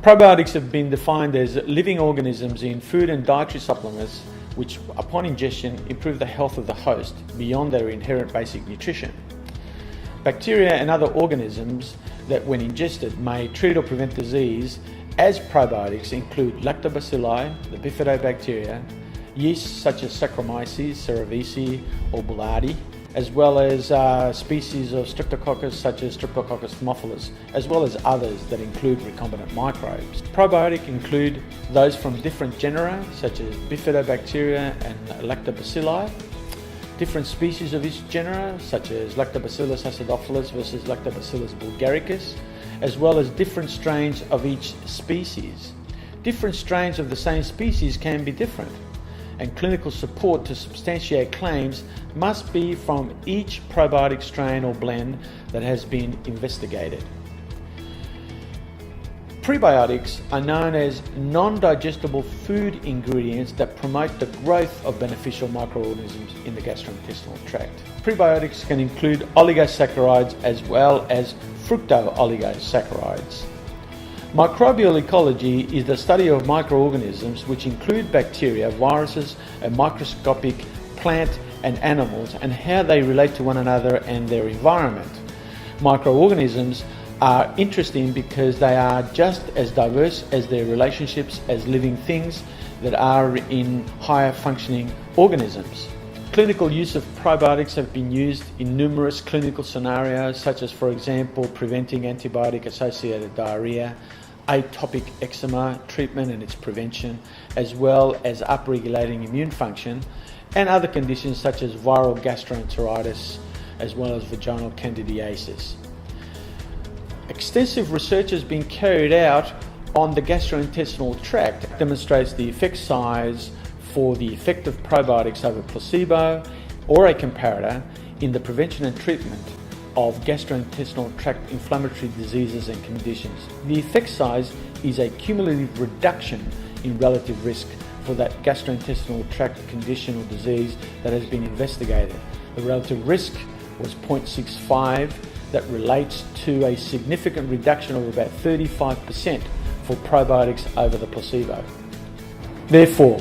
Probiotics have been defined as living organisms in food and dietary supplements which, upon ingestion, improve the health of the host beyond their inherent basic nutrition. Bacteria and other organisms that, when ingested, may treat or prevent disease as probiotics include lactobacilli, the bifidobacteria, yeasts such as Saccharomyces cerevisiae or Boulardii, as well as species of Streptococcus such as Streptococcus thermophilus, as well as others that include recombinant microbes. Probiotics include those from different genera such as bifidobacteria and lactobacilli, different species of each genera such as Lactobacillus acidophilus versus Lactobacillus bulgaricus, as well as different strains of each species. Different strains of the same species can be different, and clinical support to substantiate claims must be from each probiotic strain or blend that has been investigated. Prebiotics are known as non-digestible food ingredients that promote the growth of beneficial microorganisms in the gastrointestinal tract. Prebiotics can include oligosaccharides as well as fructooligosaccharides. Microbial ecology is the study of microorganisms which include bacteria, viruses, and microscopic plant and animals, and how they relate to one another and their environment. Microorganisms are interesting because they are just as diverse as their relationships as living things that are in higher functioning organisms. Clinical use of probiotics have been used in numerous clinical scenarios, such as, for example, preventing antibiotic-associated diarrhea, atopic eczema treatment and its prevention, as well as upregulating immune function, and other conditions such as viral gastroenteritis, as well as vaginal candidiasis. Extensive research has been carried out on the gastrointestinal tract that demonstrates the effect size for the effect of probiotics over placebo or a comparator in the prevention and treatment of gastrointestinal tract inflammatory diseases and conditions. The effect size is a cumulative reduction in relative risk for that gastrointestinal tract condition or disease that has been investigated. The relative risk was 0.65, that relates to a significant reduction of about 35% for probiotics over the placebo. Therefore,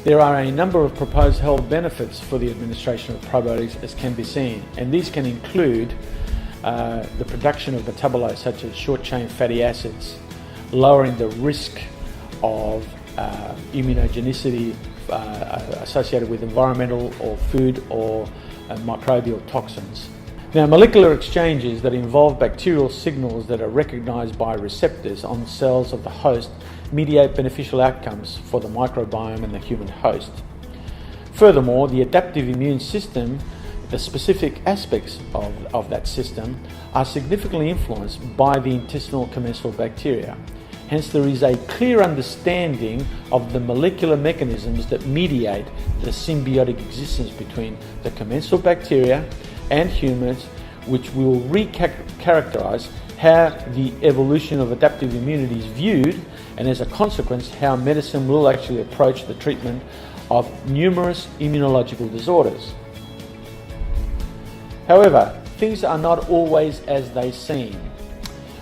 there are a number of proposed health benefits for the administration of probiotics, as can be seen, and these can include the production of metabolites such as short-chain fatty acids, lowering the risk of immunogenicity associated with environmental or food or microbial toxins. Now, molecular exchanges that involve bacterial signals that are recognized by receptors on cells of the host mediate beneficial outcomes for the microbiome and the human host. Furthermore, the adaptive immune system, the specific aspects of that system, are significantly influenced by the intestinal commensal bacteria. Hence, there is a clear understanding of the molecular mechanisms that mediate the symbiotic existence between the commensal bacteria and humans, which will re-characterize how the evolution of adaptive immunity is viewed, and as a consequence, how medicine will actually approach the treatment of numerous immunological disorders. However, things are not always as they seem.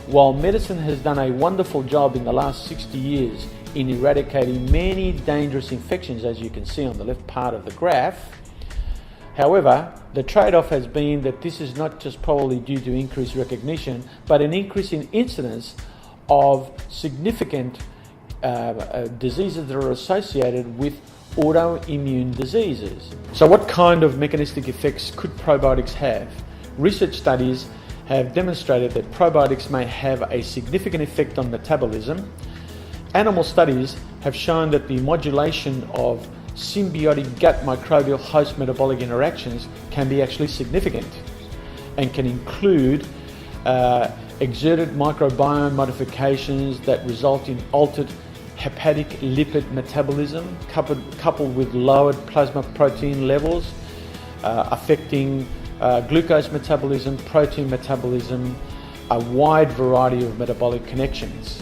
While medicine has done a wonderful job in the last 60 years in eradicating many dangerous infections, as you can see on the left part of the graph, however, the trade-off has been that this is not just probably due to increased recognition, but an increase in incidence of significant diseases that are associated with autoimmune diseases. So what kind of mechanistic effects could probiotics have? Research studies have demonstrated that probiotics may have a significant effect on metabolism. Animal studies have shown that the modulation of symbiotic gut microbial host metabolic interactions can be actually significant and can include exerted microbiome modifications that result in altered hepatic lipid metabolism coupled with lowered plasma protein levels, affecting glucose metabolism, protein metabolism, a wide variety of metabolic connections.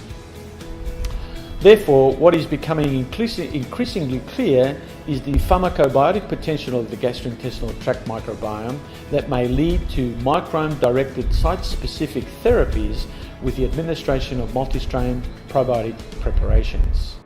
Therefore, what is becoming increasingly clear is the pharmacobiotic potential of the gastrointestinal tract microbiome that may lead to microbiome-directed site-specific therapies with the administration of multi-strain probiotic preparations.